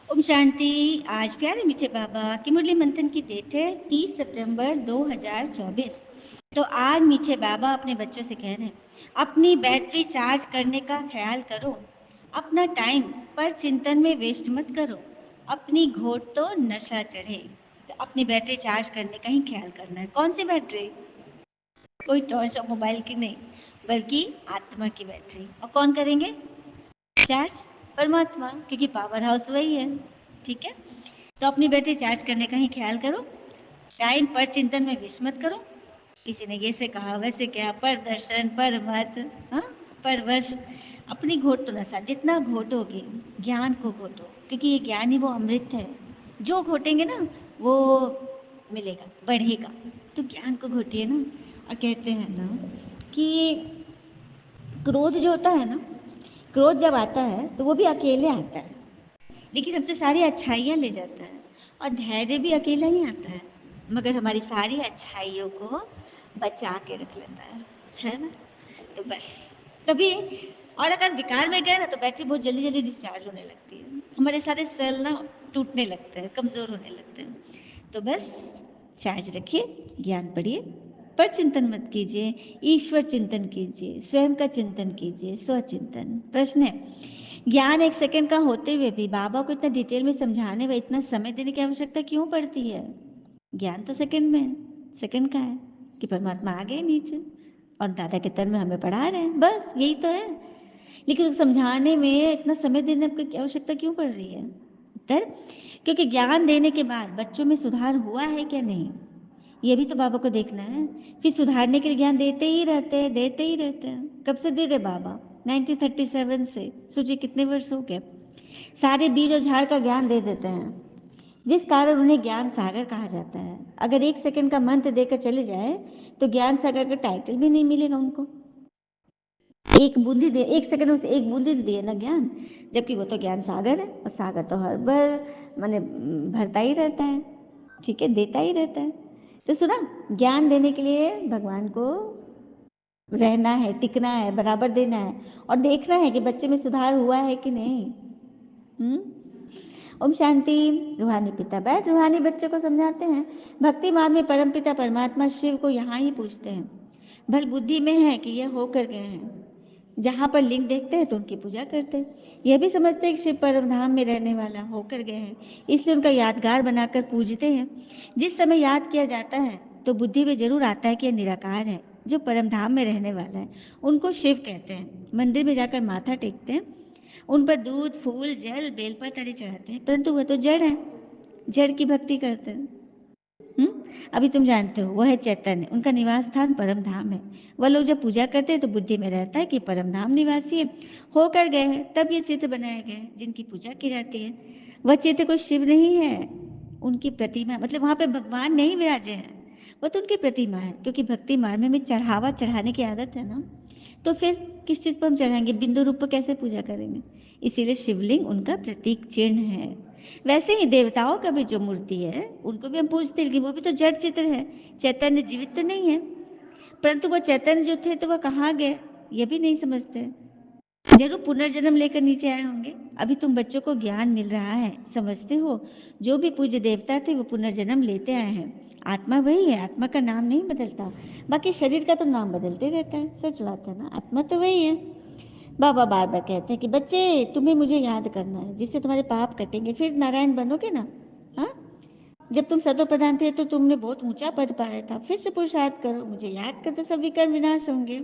ओम शांति। आज प्यारे मीठे बाबा की मुरली मंथन की डेट है 30 सितंबर 2024। तो आज मीठे बाबा अपने बच्चों से कह रहे हैं, अपनी बैटरी चार्ज करने का ख्याल करो, अपना टाइम पर चिंतन में वेस्ट मत करो, अपनी घोट तो नशा चढ़े। तो अपनी बैटरी चार्ज करने का ही ख्याल करना है। कौन सी बैटरी? कोई टॉर्च और मोबाइल की नहीं, बल्कि आत्मा की बैटरी। और कौन करेंगे चार्ज? परमात्मा, क्योंकि पावर हाउस वही है। ठीक है, तो अपनी बैटरी चार्ज करने का ही ख्याल करो, टाइम पर चिंतन में विष मत करो। किसी ने ये से कहा वैसे क्या, पर दर्शन पर मत, हाँ, पर वश। अपनी घोट तो नशा, जितना घोटोगे ज्ञान को घोटो, क्योंकि ये ज्ञान ही वो अमृत है। जो घोटेंगे ना वो मिलेगा, बढ़ेगा। तो ज्ञान को घोटिए ना। और कहते हैं ना कि क्रोध जो होता है ना, क्रोध जब आता है तो वो भी अकेले आता है, लेकिन हमसे सारी अच्छाइयाँ ले जाता है। और धैर्य भी अकेला ही आता है, मगर हमारी सारी अच्छाइयों को बचा के रख लेता है ना। तो बस तभी। और अगर विकार में गए ना तो बैटरी बहुत जल्दी जल्दी डिस्चार्ज होने लगती है, हमारे सारे सेल ना टूटने लगते हैं, कमज़ोर होने लगते हैं। तो बस चार्ज रखिए, ज्ञान पढ़िए, पर चिंतन मत कीजिए, ईश्वर चिंतन कीजिए, स्वयं का चिंतन कीजिए, स्वचिंतन। प्रश्न है, ज्ञान एक सेकंड का होते हुए भी बाबा को इतना डिटेल में समझाने व इतना समय देने की आवश्यकता क्यों पड़ती है? ज्ञान तो सेकंड में है, सेकंड का है कि परमात्मा आ गए नीचे और दादा के तन में हमें पढ़ा रहे हैं, बस यही तो है। लेकिन समझाने में इतना समय देने की आवश्यकता क्यों पड़ रही है? उत्तर, क्योंकि ज्ञान देने के बाद बच्चों में सुधार हुआ है क्या नहीं, ये भी तो बाबा को देखना है। फिर सुधारने के लिए ज्ञान देते ही रहते हैं, देते ही रहते हैं। कब से दे रहे बाबा? 1937 से। सोचिए कितने वर्ष हो गए। सारे बीज और झाड़ का ज्ञान दे देते हैं, जिस कारण उन्हें ज्ञान सागर कहा जाता है। अगर एक सेकंड का मंत्र देकर चले जाए तो ज्ञान सागर का टाइटल भी नहीं मिलेगा उनको। एक बूंदी दे, एक सेकंड में से एक बूंदी दिए ना ज्ञान, जबकि वो तो ज्ञान सागर है, और सागर तो हर बार माने भरता ही रहता है, ठीक है, देता ही रहता है। तो सुना, ज्ञान देने के लिए भगवान को रहना है, टिकना है, बराबर देना है, और देखना है कि बच्चे में सुधार हुआ है कि नहीं। ओम शांति। रूहानी पिता बैठ रूहानी बच्चे को समझाते हैं। भक्ति मार्ग में परम पिता परमात्मा शिव को यहाँ ही पूछते हैं, भल बुद्धि में है कि यह होकर गए हैं। जहाँ पर लिंग देखते हैं तो उनकी पूजा करते हैं। यह भी समझते हैं कि शिव परम धाम में रहने वाला होकर गए हैं, इसलिए उनका यादगार बनाकर पूजते हैं। जिस समय याद किया जाता है तो बुद्धि में जरूर आता है कि यह निराकार है, जो परम धाम में रहने वाला है। उनको शिव कहते हैं। मंदिर में जाकर माथा टेकते हैं, उन पर दूध फूल जल बेलपत्र आदि चढ़ाते हैं, परंतु वह तो जड़ है, जड़ की भक्ति करते हैं। अभी तुम जानते हो वह है चैतन्य, उनका निवास स्थान परम धाम है। वह लोग जब पूजा करते हैं तो बुद्धि में रहता है कि परम धाम निवासी है, होकर गए हैं, तब ये चित्र बनाए गए हैं जिनकी पूजा की जाती है। वह चित्र कोई शिव नहीं है, उनकी प्रतिमा, मतलब वहां पे भगवान नहीं विराजे हैं, वो तो उनकी प्रतिमा है। क्योंकि भक्ति मार्ग में चढ़ावा चढ़ाने की आदत है ना, तो फिर किस चीज पर हम चढ़ाएंगे, बिंदु रूप पर कैसे पूजा करेंगे? इसीलिए शिवलिंग उनका प्रतीक चिन्ह है। वैसे ही देवताओं का भी जो मूर्ति है उनको भी हम पूजते हैं, लेकिन वो भी तो जड़ चित्र है, चैतन्य जीवित तो नहीं है। परंतु वो चैतन्य जो थे तो वह कहाँ गए, ये भी नहीं समझते। जरूर पुनर्जन्म लेकर नीचे आए होंगे। अभी तुम बच्चों को ज्ञान मिल रहा है, समझते हो जो भी पूज्य देवता थे वो पुनर्जन्म लेते आए हैं। आत्मा वही है, आत्मा का नाम नहीं बदलता, बाकी शरीर का तो नाम बदलते रहता है। सच बात है ना, आत्मा तो वही है। बाबा बार बार कहते हैं कि बच्चे तुम्हें मुझे याद करना है, जिससे तुम्हारे पाप कटेंगे, फिर नारायण बनोगे ना। हाँ, जब तुम सतो प्रधान थे तो तुमने बहुत ऊंचा पद पाया था, फिर से पुरुषार्थ करो, मुझे याद कर, तो सब विकर्म विनाश होंगे,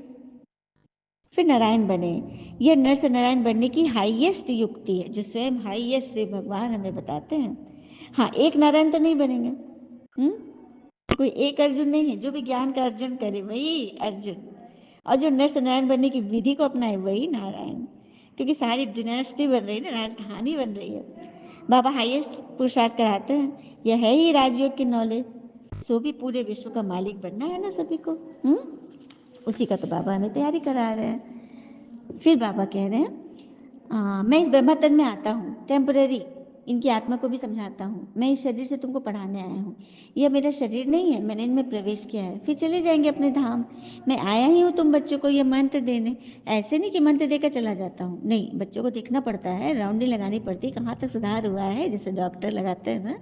फिर नारायण बने। यह नर से नारायण बनने की हाईएस्ट युक्ति है, जो स्वयं हाईएस्ट से भगवान हमें बताते हैं। हाँ, एक नारायण तो नहीं बनेंगे। हम्म कोई एक अर्जुन नहीं है, जो भी ज्ञान का अर्जन करे वही अर्जुन, और जो नर से नारायण बनने की विधि को अपनाए वही नारायण। क्योंकि सारी डिनेस्टी बन रही है ना, राजधानी बन रही है। बाबा हाईएस्ट पुरुषार्थ कराते हैं, यह है ही राजयोग की नॉलेज। सो भी पूरे विश्व का मालिक बनना है ना सभी को। उसी का तो बाबा हमें तैयारी करा रहे हैं। फिर बाबा कह रहे हैं, मैं इस ब्रह्मतन में आता हूँ टेम्पररी, इनकी आत्मा को भी समझाता हूँ। मैं इस शरीर से तुमको पढ़ाने आया हूँ, यह मेरा शरीर नहीं है, मैंने इनमें प्रवेश किया है, फिर चले जाएंगे अपने धाम। मैं आया ही हूँ तुम बच्चों को यह मंत्र देने, ऐसे नहीं कि मंत्र देकर चला जाता हूँ, नहीं, बच्चों को देखना पड़ता है, राउंडिंग लगानी पड़ती है, कहाँ तक सुधार हुआ है, जैसे डॉक्टर लगाते हैं ना।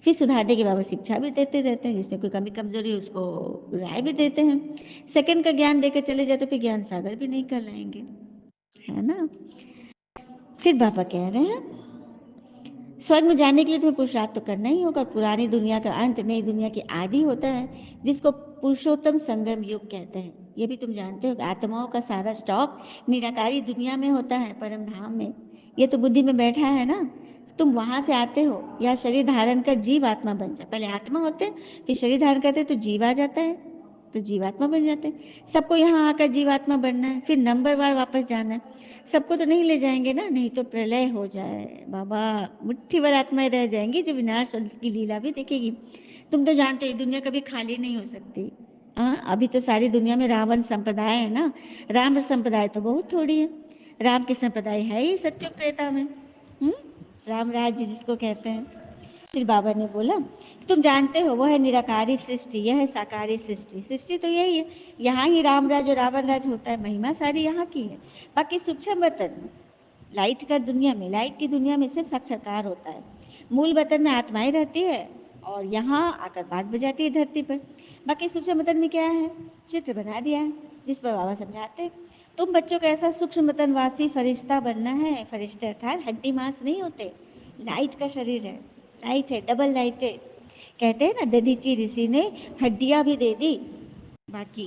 फिर सुधारने के बाद शिक्षा भी देते रहते हैं, जिसमें कोई कमी कमजोरी है उसको राय भी देते हैं। सेकंड का ज्ञान देकर चले जाए तो फिर ज्ञान सागर भी नहीं कहलाएंगे, है ना। फिर बाबा कह रहे हैं स्वर्ग में जाने के लिए तुम्हें पुरुषार्थ तो करना ही होगा। पुरानी दुनिया का अंत नई दुनिया की आदि होता है, जिसको पुरुषोत्तम संगम युग कहते हैं। ये भी तुम जानते हो, आत्माओं का सारा स्टॉक निराकारी दुनिया में होता है, परम धाम में। ये तो बुद्धि में बैठा है ना, तुम वहां से आते हो, या शरीर धारण कर जीव आत्मा बन जाए। पहले आत्मा होते, फिर शरीर धारण करते तो जीव आ जाता है, तो जीवात्मा बन जाते हैं। सबको यहाँ आकर जीवात्मा बनना है, फिर नंबर वार वापस जाना है। सबको तो नहीं ले जाएंगे ना, नहीं तो प्रलय हो जाए बाबा, मुट्ठी भर आत्माएं रह जाएंगी जो विनाश की लीला भी देखेगी। तुम तो जानते हो दुनिया कभी खाली नहीं हो सकती। हाँ, अभी तो सारी दुनिया में रावण संप्रदाय है ना, राम संप्रदाय तो बहुत थोड़ी है। राम के संप्रदाय है ही सत्युग त्रेता में, राम राज्य जिसको कहते हैं। फिर बाबा ने बोला तुम जानते हो वो है निराकारी सृष्टि, यह है साकारी सृष्टि। सृष्टि तो यही है, यहाँ ही राम राज और रावण राज होता है, महिमा सारी यहाँ की है। बाकी सूक्ष्म बतन लाइट का दुनिया में, लाइट की दुनिया में सिर्फ साक्षात्कार होता है। मूल बतन में आत्माएं रहती है और यहाँ आकर बात बजाती है धरती पर। बाकी सूक्ष्म बतन में क्या है, चित्र बना दिया है, जिस पर बाबा समझाते तुम बच्चों को ऐसा सूक्ष्म बतनवासी फरिश्ता बनना है। फरिश्ते अर्थात हड्डी मांस नहीं होते, लाइट का शरीर है, लाइट है, डबल लाइट है। कहते हैं ना दधीची ऋषि ने हड्डियां भी दे दी। बाकी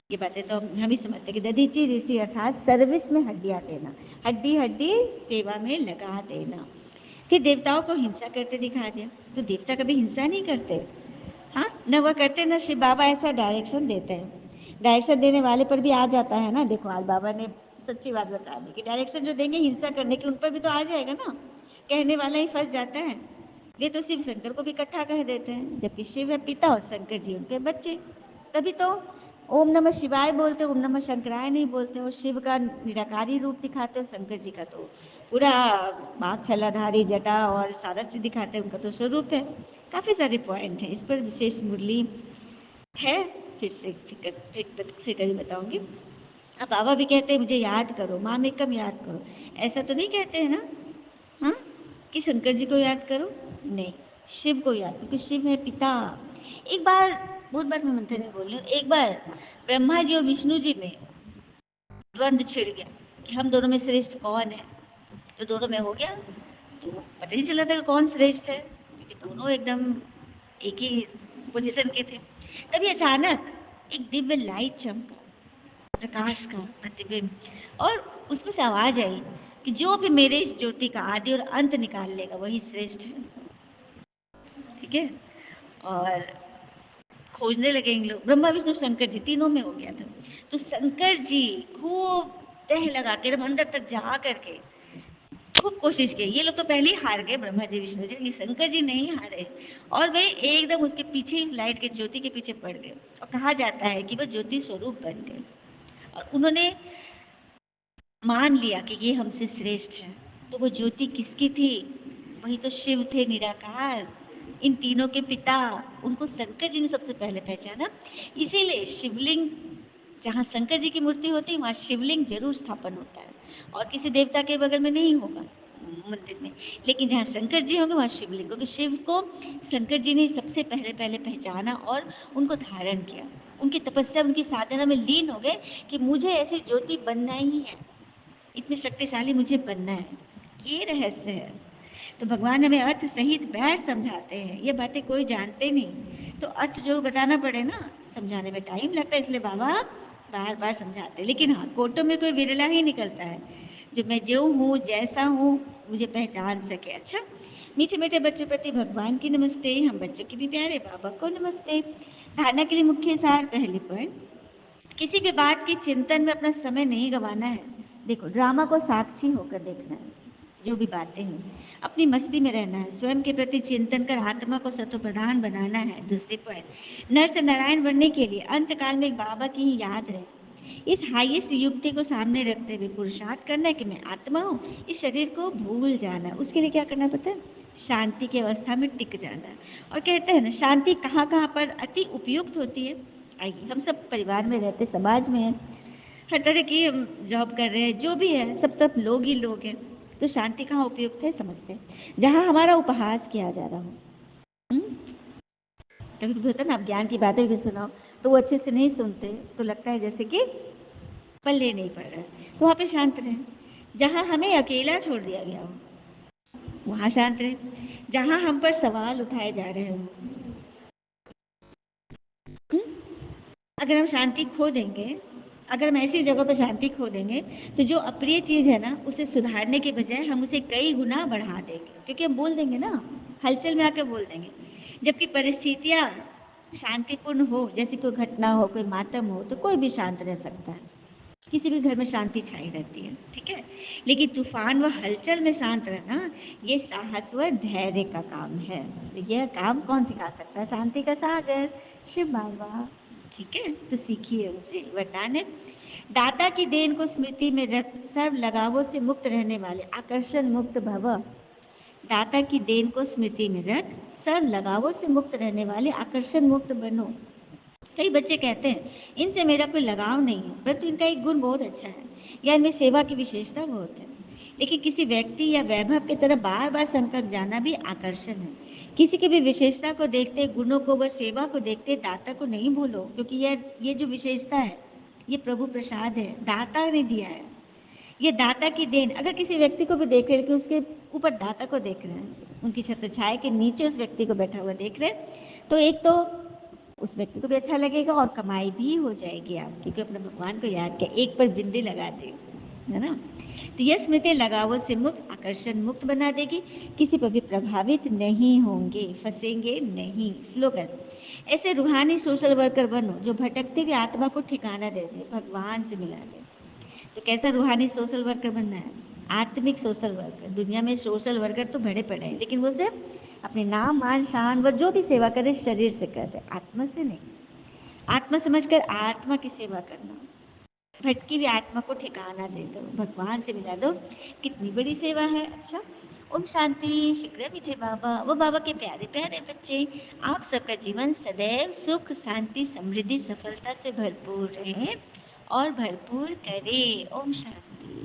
ये बातें तो हम ही समझते कि दधीची ऋषि अर्थात सर्विस में हड्डियां देना, हड्डी हड्डी सेवा में लगा देना। फिर देवताओं को हिंसा करते दिखा दिया, तो देवता कभी हिंसा नहीं करते, हाँ, न वह करते न शिव बाबा ऐसा डायरेक्शन देते हैं। डायरेक्शन देने वाले पर भी आ जाता है ना, देखो आज बाबा ने सच्ची बात बता दी कि डायरेक्शन जो देंगे हिंसा करने की, उन पर भी तो आ जाएगा ना, कहने वाला ही फंस जाता है। वे तो शिव शंकर को भी इकट्ठा कह देते हैं, जबकि शिव है पिता और शंकर जी उनके बच्चे। तभी तो ओम नमः शिवाय बोलते, ओम नमः शंकराय नहीं बोलते हो। शिव का निराकारी रूप दिखाते हो, शंकर जी का तो पूरा बाघ छलाधारी जटा और सारथ्य दिखाते हैं, उनका तो स्वरूप है। काफी सारे पॉइंट हैं, इस पर विशेष मुरली है, फिर से फिर बताऊंगी। अब बाबा भी कहते हैं मुझे याद करो, माँ में कम याद करो, ऐसा तो नहीं कहते हैं ना, हाँ, कि शंकर जी को याद करो, नहीं, शिव को याद, क्योंकि शिव है पिता। एक बार, बहुत बार मैं मंत्र नहीं बोल रही हूँ, एक बार ब्रह्मा जी और विष्णु जी में द्वंद्व छिड़ गया कि हम दोनों में श्रेष्ठ कौन है। तो दोनों में हो गया, तो पता नहीं चला था कि कौन श्रेष्ठ है, क्योंकि दोनों एकदम एक ही पोजीशन के थे। तभी अचानक एक दिव्य लाइट चमका, प्रकाश का प्रतिबिंब, और उसमें से आवाज आई कि जो भी मेरे इस ज्योति का आदि और अंत निकाल लेगा वही श्रेष्ठ है। ठीक है, और खोजने लगे इन लोग, ब्रह्मा विष्णु शंकर जी तीनों में हो गया था। तो शंकर जी खूब तह लगा के एकदम अंदर तक जा करके खूब कोशिश की। ये लोग तो पहले ही हार गए, ब्रह्मा जी विष्णु जी, लेकिन शंकर जी नहीं हारे, और वे एकदम उसके पीछे, लाइट के ज्योति के पीछे पड़ गए, और कहा जाता है कि वह ज्योति स्वरूप बन गए, और उन्होंने मान लिया कि ये हमसे श्रेष्ठ है। तो वो ज्योति किसकी थी, वही तो शिव थे निराकार, इन तीनों के पिता। उनको शंकर जी ने सबसे पहले पहचाना, इसीलिए शिवलिंग, जहाँ शंकर जी की मूर्ति होती है वहाँ शिवलिंग जरूर स्थापन होता है, और किसी देवता के बगल में नहीं होगा मंदिर में, लेकिन जहाँ शंकर जी होंगे वहाँ शिवलिंग, क्योंकि शिव को शंकर जी ने सबसे पहले पहले पहचाना और उनको धारण किया। उनकी तपस्या, उनकी साधना में लीन हो गए कि मुझे ऐसी ज्योति बनना ही है, इतनी शक्तिशाली मुझे बनना है। ये रहस्य है। तो भगवान हमें अर्थ सहित बैठ समझाते हैं, ये बातें कोई जानते नहीं, तो अर्थ जरूर बताना पड़े ना, समझाने में टाइम लगता है, इसलिए बाबा बार बार समझाते हैं। लेकिन हाँ, कोटों में कोई विरला ही निकलता है जो मैं जो हूँ, जैसा हूँ, मुझे पहचान सके। अच्छा, मीठे मीठे बच्चों प्रति भगवान की नमस्ते, हम बच्चों की भी प्यारे बाबा को नमस्ते। धारणा के लिए मुख्य सार, पहले पॉइंट, किसी भी बात की चिंतन में अपना समय नहीं गंवाना है। देखो, ड्रामा को साक्षी होकर देखना है, जो भी बातें हैं, अपनी मस्ती में रहना है, स्वयं के प्रति चिंतन कर आत्मा को सत्व प्रधान बनाना है। दूसरी पॉइंट, नर से नारायण बनने के लिए अंत काल में एक बाबा की ही याद रहे, इस हाईएस्ट युक्ति को सामने रखते हुए पुरुषार्थ करना है कि मैं आत्मा हूँ, इस शरीर को भूल जाना है। उसके लिए क्या करना पता है? शांति की अवस्था में टिक जाना है। और कहते हैं ना, शांति कहाँ कहाँ पर अति उपयुक्त होती है। आइए, हम सब परिवार में रहते, समाज में हैं, हर तरह की हम जॉब कर रहे हैं, जो भी है, सब लोग ही लोग हैं। तो शांति कहाँ उपयुक्त है समझते हैं? जहाँ हमारा उपहास किया जा रहा हो। कभी कभी होता है ना, आप ज्ञान की बातें भी सुनाओ तो वो अच्छे से नहीं सुनते, तो लगता है जैसे कि पल्ले नहीं पड़ रहा है, तो वहाँ पे शांत रहे। जहाँ हमें अकेला छोड़ दिया गया हो वहाँ शांत रहे। जहाँ हम पर सवाल उठाए जा रहे हो, अगर हम शांति खो देंगे, अगर हम ऐसी जगह पर शांति खो देंगे, तो जो अप्रिय चीज़ है ना, उसे सुधारने के बजाय हम उसे कई गुना बढ़ा देंगे, क्योंकि हम बोल देंगे ना, हलचल में आकर बोल देंगे। जबकि परिस्थितियाँ शांतिपूर्ण हो, जैसे कोई घटना हो, कोई मातम हो, तो कोई भी शांत रह सकता है, किसी भी घर में शांति छाई रहती है, ठीक है। लेकिन तूफान व हलचल में शांत रहना, ये साहस व धैर्य का काम है। तो यह काम कौन सिखा सकता है? शांति का सागर शिव बाबा, ठीक है। तो सीखिए उनसे। वरदान है, दाता की देन को स्मृति में रख सर्व लगावों से मुक्त रहने वाले आकर्षण मुक्त भव। दाता की देन को स्मृति में रख सर्व लगावों से मुक्त रहने वाले आकर्षण मुक्त बनो। कई बच्चे कहते हैं इनसे मेरा कोई लगाव नहीं है, परंतु इनका एक गुण बहुत अच्छा है या इनमें सेवा की विशेषता बहुत है। लेकिन किसी व्यक्ति या वैभव की तरफ बार बार संकट जाना भी आकर्षण है। किसी की भी विशेषता को देखते, गुणों को व सेवा को देखते दाता को नहीं भूलो, क्योंकि ये जो विशेषता है, ये प्रभु प्रसाद है, दाता ने दिया है। ये दाता की देन। अगर किसी व्यक्ति को भी देख रहे हैं, लेकिन उसके ऊपर दाता को देख रहे हैं, उनकी छत्र छाया के नीचे उस व्यक्ति को बैठा हुआ देख रहे हैं, तो एक तो उस व्यक्ति को भी अच्छा लगेगा और कमाई भी हो जाएगी आपकी, क्योंकि अपने भगवान को याद किया, एक पर बिंदी लगा दे, है ना। तो यह स्मृति लगावों से मुक्त, आकर्षण मुक्त बना देगी। किसी पर भी प्रभावित नहीं होंगे, फंसेंगे नहीं। स्लोगन, ऐसे रूहानी सोशल वर्कर बनो जो भटकती हुई आत्मा को ठिकाना दे दे, भगवान से मिला दे। तो कैसा रूहानी सोशल वर्कर बनना है? आत्मिक सोशल वर्कर। दुनिया में सोशल वर्कर तो बड़े पड़े हैं, लेकिन वो सिर्फ अपने नाम मान शान व जो भी सेवा करे शरीर से कर रहे, आत्मा से नहीं। आत्मा समझकर आत्मा की सेवा करना, भटकी हुई आत्मा को ठिकाना दे दो, भगवान से मिला दो। कितनी बड़ी सेवा है। अच्छा, ओम शांति। शीघ्र मीठे बाबा, वो बाबा के प्यारे प्यारे बच्चे, आप सबका जीवन सदैव सुख शांति समृद्धि सफलता से भरपूर रहे और भरपूर करे। ओम शांति।